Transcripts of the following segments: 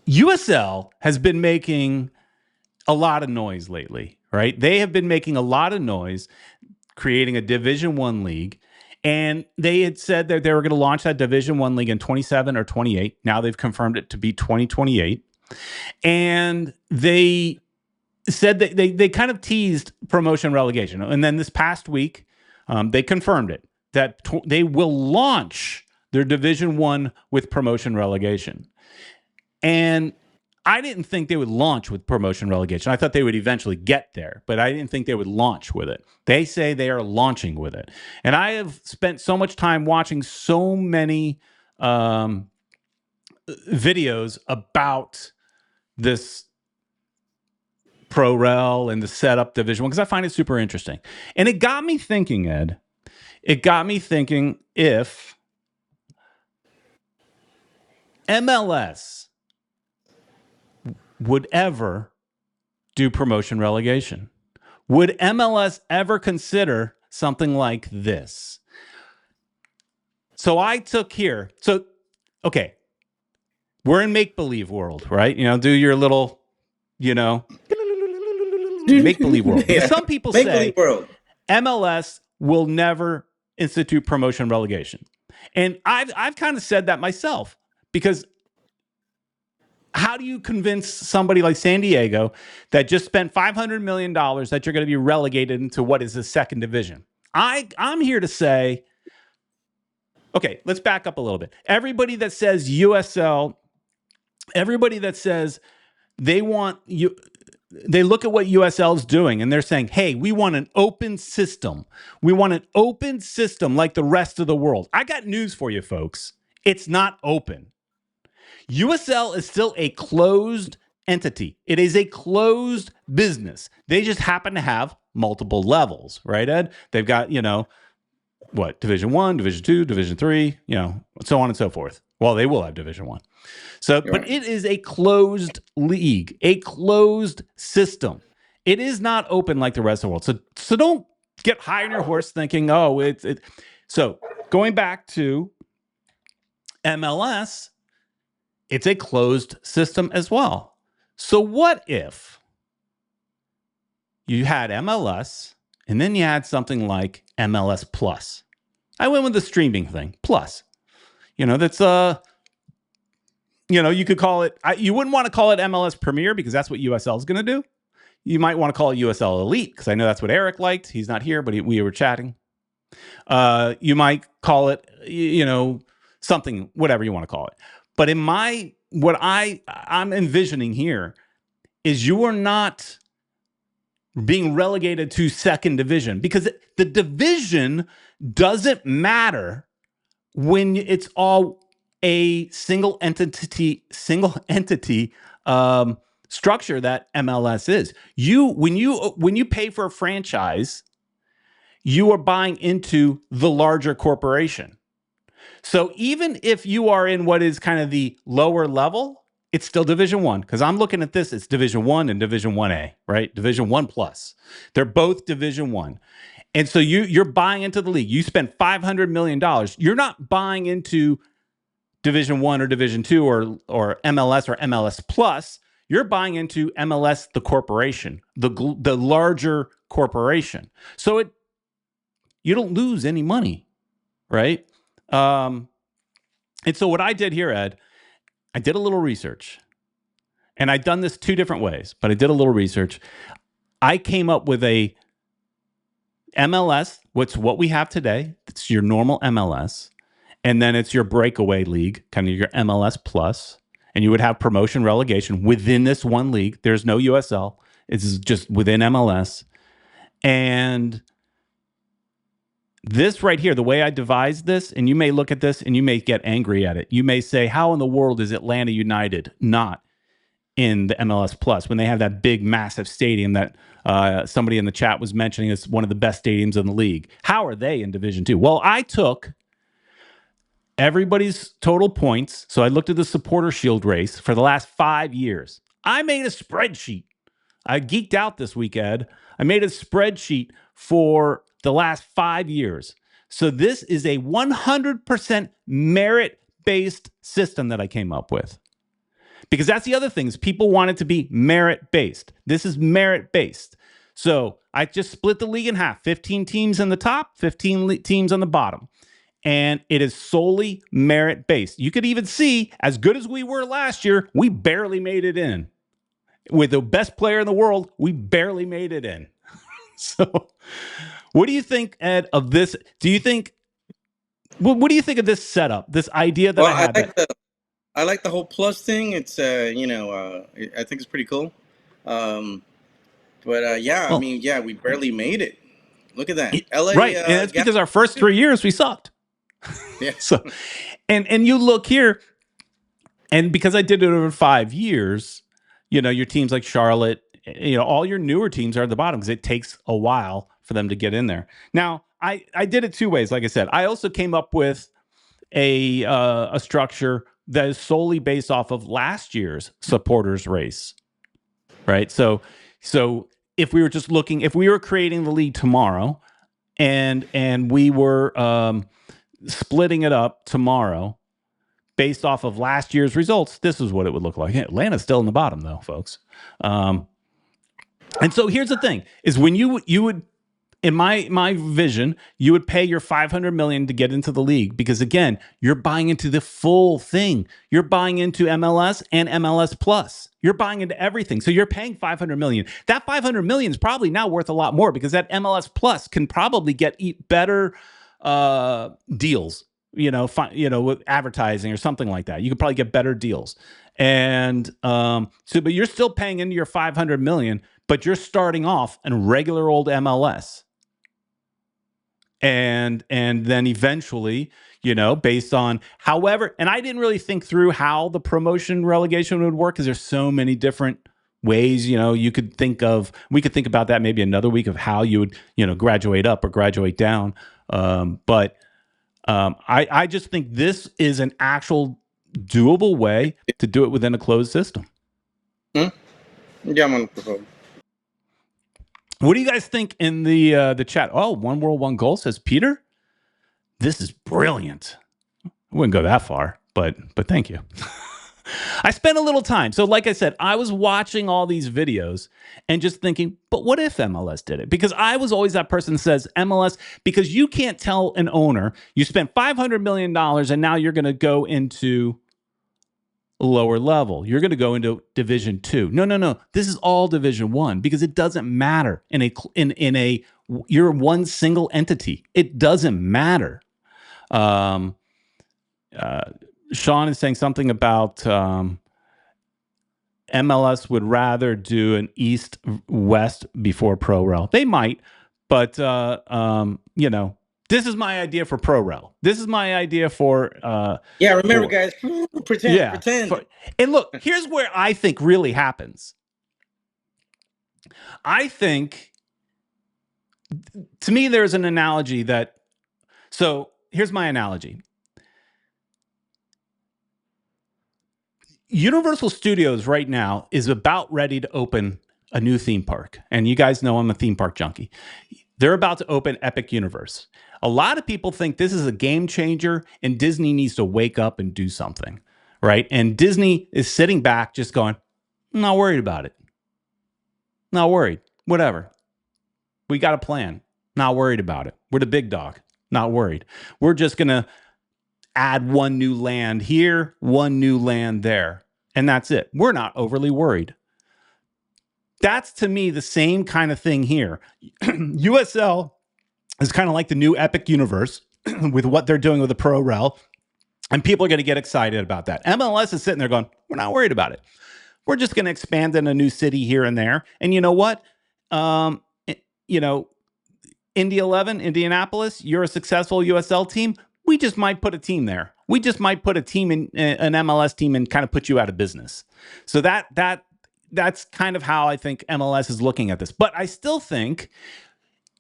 USL has been making a lot of noise lately, right? They have been making a lot of noise creating a Division One league. And they had said that they were going to launch that Division One league in 27 or 28. Now they've confirmed it to be 2028. And they said that they kind of teased promotion relegation. And then this past week, they confirmed it, that they will launch their Division One with promotion relegation. And I didn't think they would launch with promotion relegation. I thought they would eventually get there, but I didn't think they would launch with it. They say they are launching with it. And I have spent so much time watching so many videos about this Pro Rel and the setup Division One because I find it super interesting. And it got me thinking, Ed. It got me thinking if MLS would ever do promotion relegation. Would MLS ever consider something like this? So I took here. So, okay, we're in make-believe world, right? Do your little, make-believe world. Yeah. Some people say MLS will never institute promotion relegation. And I've kind of said that myself because how do you convince somebody like San Diego that just spent $500 million that you're going to be relegated into what is the second division? I'm here to say, okay, let's back up a little bit. Everybody that says USL, everybody that says they want you, they look at what USL is doing and they're saying, hey, we want an open system. We want an open system like the rest of the world. I got news for you, folks. It's not open. USL is still a closed entity. It is a closed business. They just happen to have multiple levels, right, Ed? They've got, Division 1, Division 2, Division 3, so on and so forth. Well, they will have Division 1. So, but it is a closed league, a closed system. It is not open like the rest of the world. So don't get high on your horse thinking, oh, it's. So going back to MLS, it's a closed system as well. So what if you had MLS and then you had something like MLS Plus? I went with the streaming thing, Plus. That's you could call it, you wouldn't want to call it MLS Premier because that's what USL is going to do. You might want to call it USL Elite because I know that's what Eric liked. He's not here, but we were chatting. You might call it, something, whatever you want to call it. But what I'm envisioning here is you are not being relegated to second division because the division doesn't matter when it's all a single entity structure that MLS is. When you pay for a franchise, you are buying into the larger corporation. So even if you are in what is kind of the lower level, it's still Division 1 because I'm looking at this. It's Division 1 and Division 1A, right? Division 1 plus. They're both Division 1. And so you're buying into the league. You spend $500 million. You're not buying into Division 1 or Division 2 or MLS or MLS plus. You're buying into MLS, the corporation, the larger corporation. So you don't lose any money, right? And so what I did here, Ed, I did a little research. And I'd done this two different ways, but I did a little research. I came up with a MLS, what we have today. It's your normal MLS. And then it's your breakaway league, kind of your MLS plus. And you would have promotion relegation within this one league. There's no USL. It's just within MLS. And this right here, the way I devised this, and you may look at this and you may get angry at it. You may say, how in the world is Atlanta United not in the MLS Plus when they have that big, massive stadium that somebody in the chat was mentioning is one of the best stadiums in the league? How are they in Division 2? Well, I took everybody's total points. So I looked at the supporter shield race for the last 5 years. I made a spreadsheet. I geeked out this week, Ed. I made a spreadsheet for the last 5 years. So this is a 100% merit-based system that I came up with. Because that's the other thing is people want it to be merit-based. This is merit-based. So I just split the league in half, 15 teams in the top, 15 teams on the bottom. And it is solely merit-based. You could even see, as good as we were last year, we barely made it in. With the best player in the world, we barely made it in. So what do you think, Ed, of this? Do you think, what do you think of this setup, this idea that I had? I like the whole plus thing. It's, I think it's pretty cool. Yeah, I mean, yeah, we barely made it. Look at that. LA. Right. And that's because our first 3 years we sucked. Yeah. So, and you look here, and because I did it over 5 years, your teams like Charlotte, all your newer teams are at the bottom because it takes a while for them to get in there. Now, I did it 2 ways. Like I said, I also came up with a structure that is solely based off of last year's supporters race, right? So if we were just looking, if we were creating the league tomorrow, and we were splitting it up tomorrow based off of last year's results, this is what it would look like. Atlanta's still in the bottom, though, folks. And so here's the thing: is when you would, in my vision, you would pay your $500 million to get into the league because, again, you're buying into the full thing. You're buying into MLS and MLS Plus. You're buying into everything. So you're paying $500 million. That $500 million is probably now worth a lot more because that MLS Plus can probably get better deals, with advertising or something like that. You could probably get better deals. And but you're still paying into your $500 million, but you're starting off in regular old MLS. And then eventually, based on however, and I didn't really think through how the promotion relegation would work because there's so many different ways, we could think about that maybe another week of how you would, graduate up or graduate down. But I just think this is an actual doable way to do it within a closed system. Yeah, man. What do you guys think in the chat? Oh, One World, One Goal, says Peter. This is brilliant. I wouldn't go that far, but thank you. I spent a little time. So like I said, I was watching all these videos and just thinking, but what if MLS did it? Because I was always that person that says MLS, because you can't tell an owner, you spent $500 million and now you're going to go into lower level. You're going to go into Division 2. No. This is all Division 1 because it doesn't matter you're one single entity. It doesn't matter. Sean is saying something about MLS would rather do an East-West before Pro Rel. They might, but this is my idea for Pro Rel. This is my idea for remember, guys, pretend. And look, here's where I think really happens. I think, to me, there's an analogy so here's my analogy. Universal Studios right now is about ready to open a new theme park. And you guys know I'm a theme park junkie. They're about to open Epic Universe. A lot of people think this is a game changer and Disney needs to wake up and do something, right? And Disney is sitting back just going, I'm not worried about it. Not worried. Whatever. We got a plan. Not worried about it. We're the big dog. Not worried. We're just going to add one new land here, one new land there, and that's it. We're not overly worried. That's, to me, the same kind of thing here. USL is kind of like the new Epic Universe with what they're doing with the Pro Rel, and people are going to get excited about that. MLS is sitting there going, we're not worried about it. We're just going to expand in a new city here and there. And you know what? Indy 11, Indianapolis, you're a successful USL team. We just might put a team there. We just might put a team in an MLS team and kind of put you out of business. So that's kind of how I think MLS is looking at this. But I still think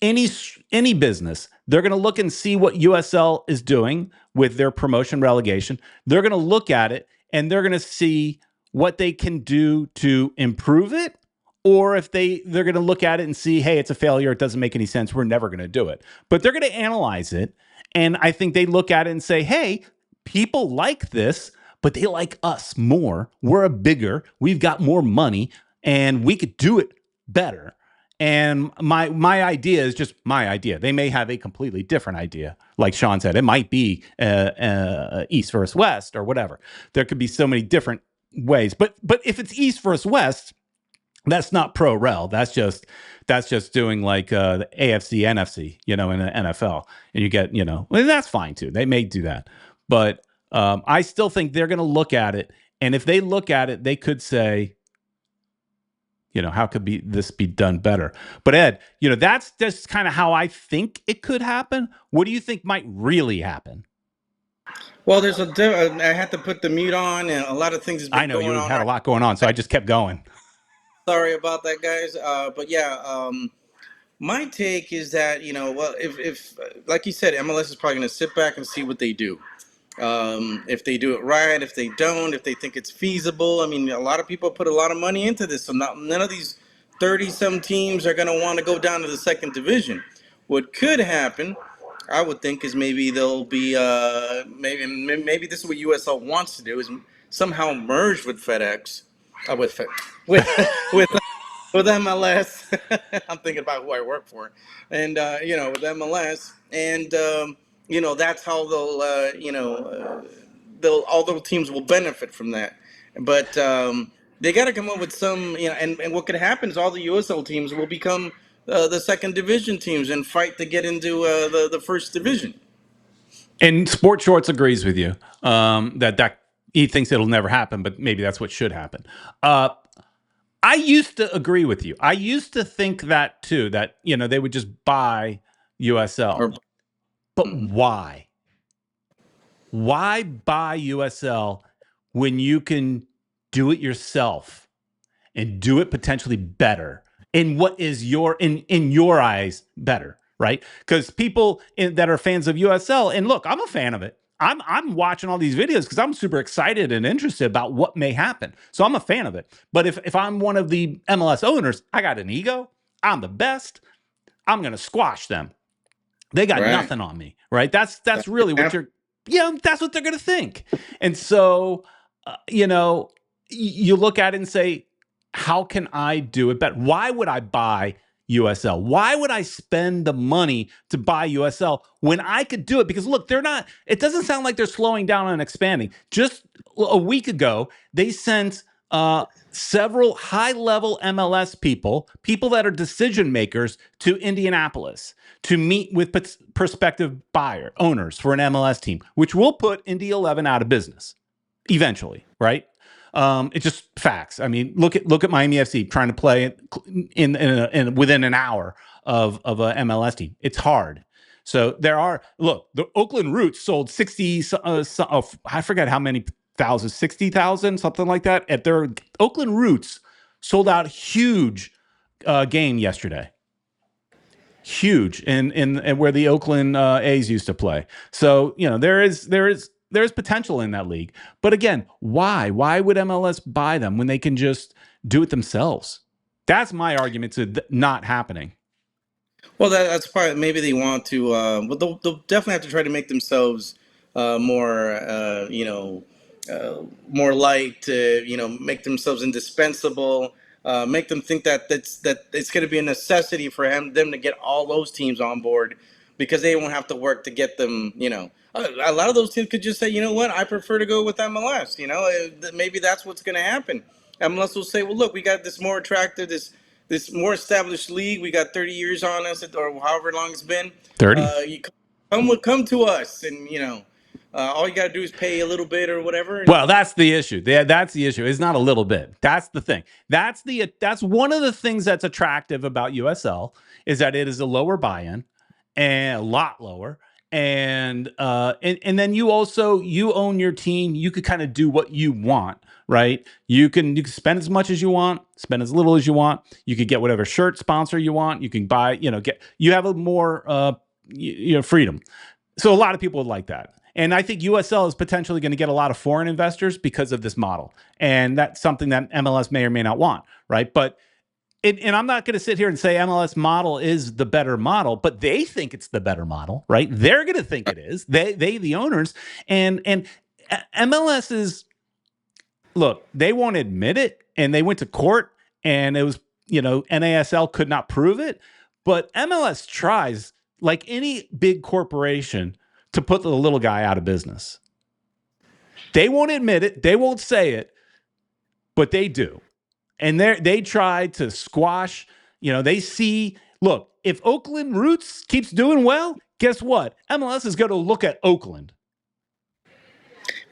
any business, they're going to look and see what USL is doing with their promotion relegation. They're going to look at it and they're going to see what they can do to improve it. Or if they're going to look at it and see, hey, it's a failure. It doesn't make any sense. We're never going to do it. But they're going to analyze it. And I think they look at it and say, hey, people like this, but they like us more. We're bigger, we've got more money, and we could do it better. And my idea is just my idea. They may have a completely different idea. Like Sean said, it might be East versus West or whatever. There could be so many different ways. But if it's East versus West, that's not pro rel. That's just doing like the AFC NFC, in the NFL, and you get, and that's fine too. They may do that, but I still think they're going to look at it, and if they look at it, they could say, how could this be done better? But Ed, that's just kind of how I think it could happen. What do you think might really happen? Well, I had to put the mute on, and a lot of things has been I know going you on. had a lot going on, so I just kept going. Sorry about that, guys. But yeah, my take is that well, if like you said, MLS is probably going to sit back and see what they do. If they do it right, if they don't, if they think it's feasible. I mean, a lot of people put a lot of money into this, so none of these 30-some teams are going to want to go down to the second division. What could happen, I would think, is maybe they'll be maybe this is what USL wants to do, is somehow merge with FedEx, with with with with MLS. I'm thinking about who I work for, and with MLS, and that's how they'll all those teams will benefit from that. But they got to come up with some, and what could happen is all the USL teams will become the second division teams and fight to get into the first division. And Sport Shorts agrees with you that he thinks it'll never happen, but maybe that's what should happen. I used to agree with you. I used to think that too, that they would just buy USL. But why? Why buy USL when you can do it yourself and do it potentially better? In what is in your eyes better, right? Because people that are fans of USL, and look, I'm a fan of it. I'm watching all these videos because I'm super excited and interested about what may happen. So I'm a fan of it. But if I'm one of the MLS owners, I got an ego. I'm the best. I'm going to squash them. They got nothing on me, right? That's really what that's what they're going to think. And so, you look at it and say, how can I do it better? Why would I buy USL? Why would I spend the money to buy USL when I could do it? Because look, it doesn't sound like they're slowing down on expanding. Just a week ago, they sent several high-level MLS people that are decision makers, to Indianapolis to meet with prospective owners for an MLS team, which will put Indy 11 out of business eventually, right? It's just facts. I mean, look at Miami FC trying to play in within an hour of a MLS team. It's hard. So the Oakland Roots sold 60. I forget how many thousand, 60,000, something like that. At their Oakland Roots sold out huge game yesterday. Huge in where the Oakland A's used to play. So there's potential in that league. But again, why? Why would MLS buy them when they can just do it themselves? That's my argument to not happening. Well, that's part. Maybe they want to, but they'll definitely have to try to make themselves more, more liked. Make themselves indispensable. Make them think that it's going to be a necessity for them to get all those teams on board, because they won't have to work to get them. A lot of those teams could just say, you know what, I prefer to go with MLS. Maybe that's what's going to happen. MLS will say, well, look, we got this more attractive, this more established league. We got 30 years on us, or however long it's been. 30. You come to us, and all you got to do is pay a little bit or whatever. Well, that's the issue. That's the issue. It's not a little bit. That's the thing. That's one of the things that's attractive about USL, is that it is a lower buy-in, and a lot lower. And then you own your team. You could kind of do what you want, right? You can spend as much as you want, spend as little as you want. You could get whatever shirt sponsor you want. You can buy, you have a more freedom. So a lot of people would like that. And I think USL is potentially going to get a lot of foreign investors because of this model. And that's something that MLS may or may not want, right? But and I'm not going to sit here and say MLS model is the better model, but they think it's the better model, right? They're going to think it is. They the owners, and MLS is look, they won't admit it, and they went to court, and it was, NASL could not prove it, but MLS tries, like any big corporation, to put the little guy out of business. They won't admit it, they won't say it, but they do. And they try to squash, they see, look, if Oakland Roots keeps doing well, guess what? MLS is going to look at Oakland.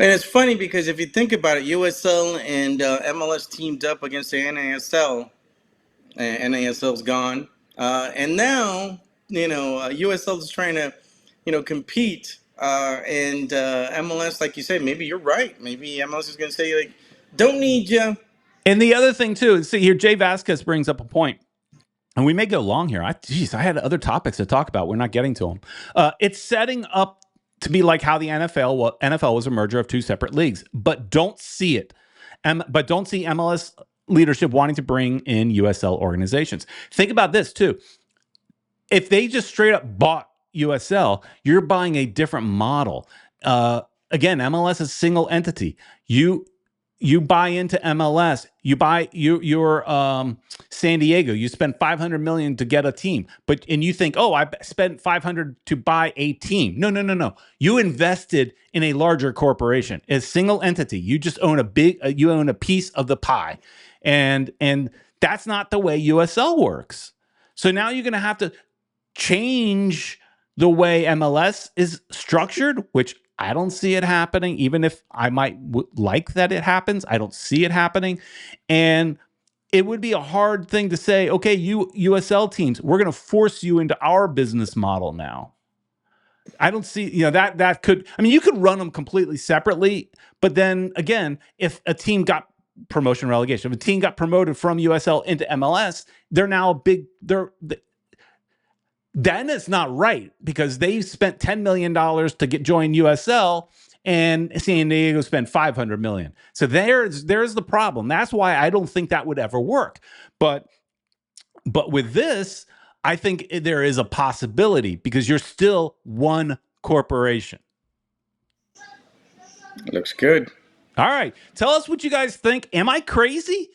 And it's funny because if you think about it, USL and MLS teamed up against the NASL. NASL's gone, and now USL is trying to compete, and MLS, like you said, maybe you're right. Maybe MLS is going to say, like, don't need you. And the other thing too, see here, Jay Vasquez brings up a point, and we may go long here. I had other topics to talk about. We're not getting to them. It's setting up to be like how the NFL was a merger of two separate leagues, but don't see it. But don't see MLS leadership wanting to bring in USL organizations. Think about this too. If they just straight up bought USL, you're buying a different model. Again, MLS is a single entity. You buy into MLS, you buy your San Diego, you spend $500 million to get a team, and you think, oh, I spent $500 to buy a team. No. You invested in a larger corporation, a single entity. You just own you own a piece of the pie, and that's not the way USL works. So now you're going to have to change the way MLS is structured, which I don't see it happening, even if I might like that it happens. I don't see it happening. And it would be a hard thing to say, okay, you USL teams, we're going to force you into our business model now. I don't see, that could, you could run them completely separately. But then again, if a team got promotion relegation, if a team got promoted from USL into MLS, they're now then it's not right, because they spent $10 million to join USL, and San Diego spent $500 million. So there's the problem. That's why I don't think that would ever work. But with this, I think there is a possibility, because you're still one corporation. Looks good. All right. Tell us what you guys think. Am I crazy?